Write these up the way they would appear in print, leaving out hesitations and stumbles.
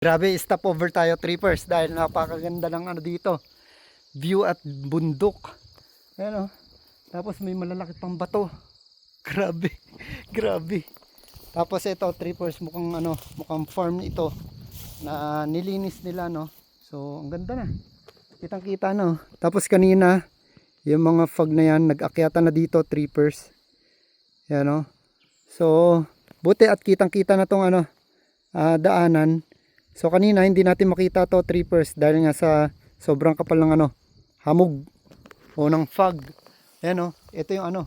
Grabe, stop over tayo trippers dahil napakaganda ng ano dito. View at bundok. Ayan o. Tapos may malalaki pang bato. Grabe. Grabe. Tapos ito trippers mukhang ano, mukhang farm ito na nilinis nila no. So ang ganda na. Kitang-kita no. Tapos kanina yung mga fog na yan nag-akyata na dito trippers. Ayan o. So buti at kitang-kita na tong ano daanan. So kanina hindi natin makita to trippers dahil nga sa sobrang kapal ng ano, hamog o ng fog. Ayan o, ito yung ano,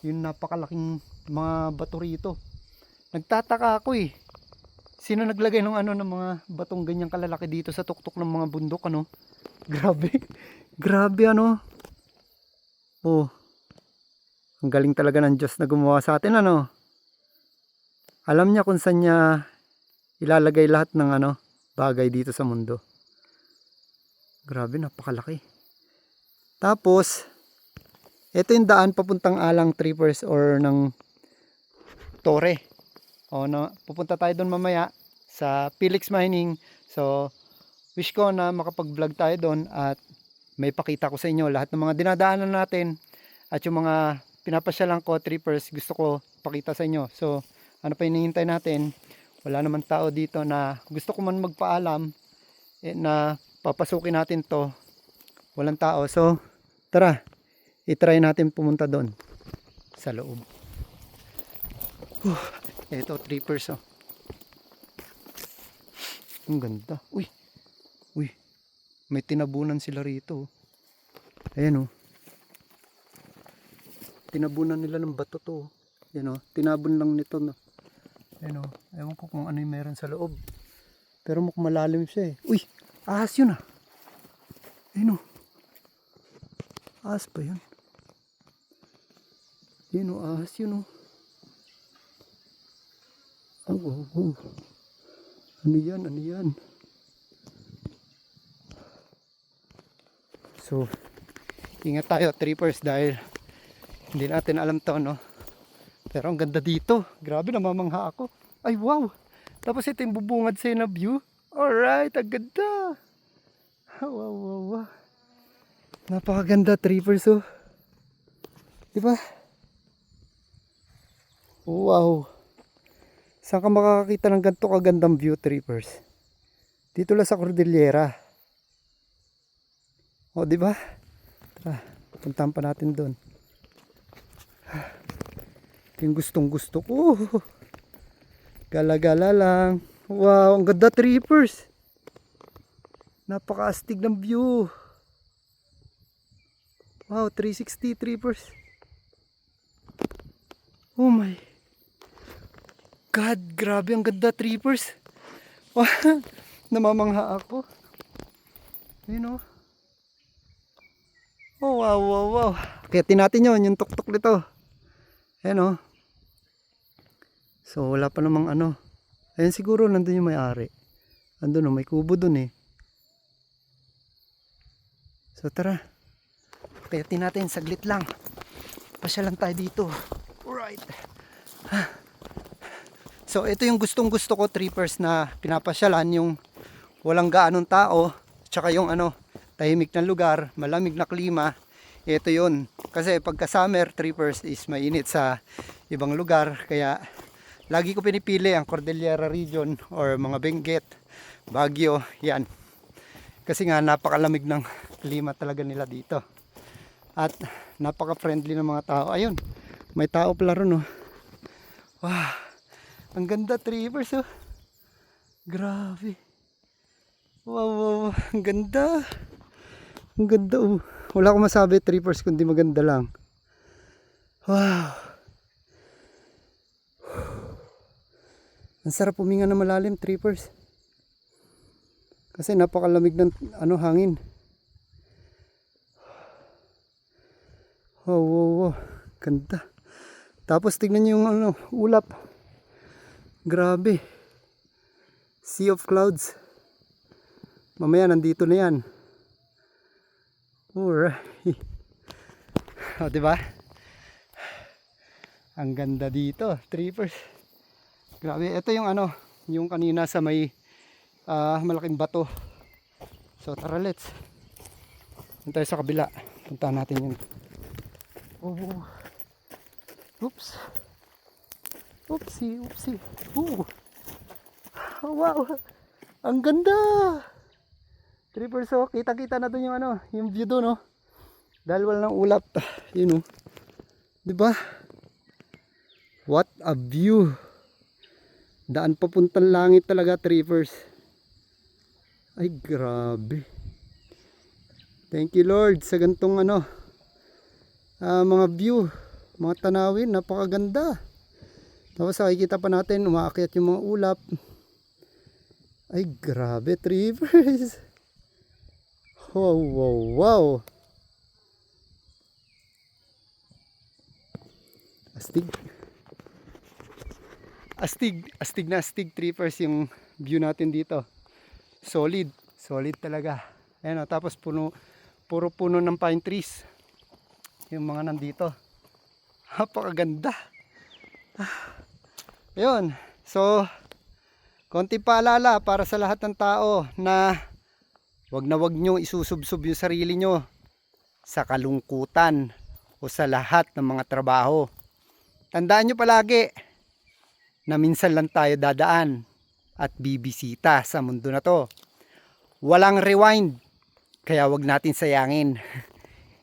yung napakalaking mga bato rito. Nagtataka ako eh. Sino naglagay ng ano ng mga batong ganyang kalalaki dito sa tuktok ng mga bundok ano? Grabe. Grabe ano. Oh. Ang galing talaga ng Diyos na gumawa sa atin ano. Alam niya kung saan niya ilalagay lahat ng ano bagay dito sa mundo. Grabe, napakalaki. Tapos ito yung daan papuntang Alang Trippers or ng Torre. O na pupunta tayo doon mamaya sa Felix Mining. So wish ko na makapag-vlog tayo doon at may pakita ko sa inyo lahat ng mga dinadaanan natin at yung mga pinapasyalan ko trippers gusto ko pakita sa inyo. So ano pa hinihintay natin? Wala naman tao dito na gusto ko man magpaalam na papasukin natin to. Walang tao. So tara, i-try natin pumunta doon sa loob. Ito trippers oh. Ang ganda. Uy. Uy. May tinabunan sila rito. Ayan oh. Tinabunan nila ng bato to. Ayan oh. Tinabon lang nito no. Ayan o, ewan ko kung ano yung meron sa loob. Pero mukhang malalim siya eh. Uy, ahas yun ah. Ayan o. Ahas pa yun. Ayan o, ahas yun o. Oh. Ano yan, ano yan? So, ingat tayo trippers dahil hindi natin alam to no. Pero ang ganda dito. Grabe, namamangha ako. Ay, wow. Tapos ito yung bubungad sa'yo na view. Alright, ang ganda. Wow. Napakaganda, trippers, oh. Diba? Wow. Saan ka makakakita ng ganito kagandang view, trippers? Dito lang sa Cordillera. O, diba? Tara, puntahan pa natin doon. Yung gustong gusto ko. Gala-gala lang. Wow, ang ganda trippers. Napakaastig ng view. Wow, 360 trippers. Oh my God, grabe ang ganda trippers. Namamangha ako. Yun oh. Oh wow. Akitin natin yun, yung tuktok nito. Ayan oh. So wala pa namang ano. Ayan siguro nandun yung may-ari. Andun oh, may kubo dun eh. So tara. Payatin natin saglit lang. Pasyalan tayo dito. Alright. So ito yung gustong gusto ko trippers na pinapasyalan, yung walang gaanong tao, tsaka yung ano, tahimik na lugar, malamig na klima. Ito yun. Kasi pagka summer trippers is mainit sa ibang lugar, kaya lagi ko pinipili ang Cordillera region or mga Benguet, Baguio, yan. Kasi nga napakalamig ng klima talaga nila dito. At napaka-friendly ng mga tao. Ayun, may tao pala ron oh. Wow, ang ganda trippers oh. Grabe. Wow, ang ganda. Ang ganda oh. Wala akong masabi trippers kundi maganda lang. Wow. Ang sarap huminga na malalim trippers. Kasi napakalamig ng ano, hangin. Wow. Ganda. Tapos tignan niyo yung ano, ulap. Grabe. Sea of clouds. Mamaya nandito na yan. Alright. O, diba? Ang ganda dito, trippers. Grabe, ito yung ano, yung kanina sa may malaking bato. So tara, let's. Punta tayo sa kabila. Puntahan natin yun. Oh, oops. Oopsie, oopsie. Oh, wow. Ang ganda. Trippers, oh. Kita-kita na dun yung ano, yung view dun, oh. Dahil wala ng ulap. Yun, oh. Diba? What a view. Daan papuntang langit talaga, trippers. Ay, grabe. Thank you, Lord, sa gantong ano, mga view, mga tanawin, napakaganda. Tapos nakikita pa natin, umaakyat yung mga ulap. Ay, grabe, trippers. Wow, wow, wow. Astig. Astig na astig, trippers, yung view natin dito. Solid talaga. Ayan, tapos puro puno ng pine trees yung mga nandito. Napakaganda. Ayun, so konting paalala para sa lahat ng tao na wag nyo isusubsob yung sarili nyo sa kalungkutan o sa lahat ng mga trabaho. Tandaan nyo palagi na minsan lang tayo dadaan at bibisita sa mundo na to. Walang rewind, kaya wag natin sayangin.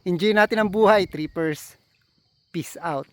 Enjoy natin ang buhay, trippers. Peace out.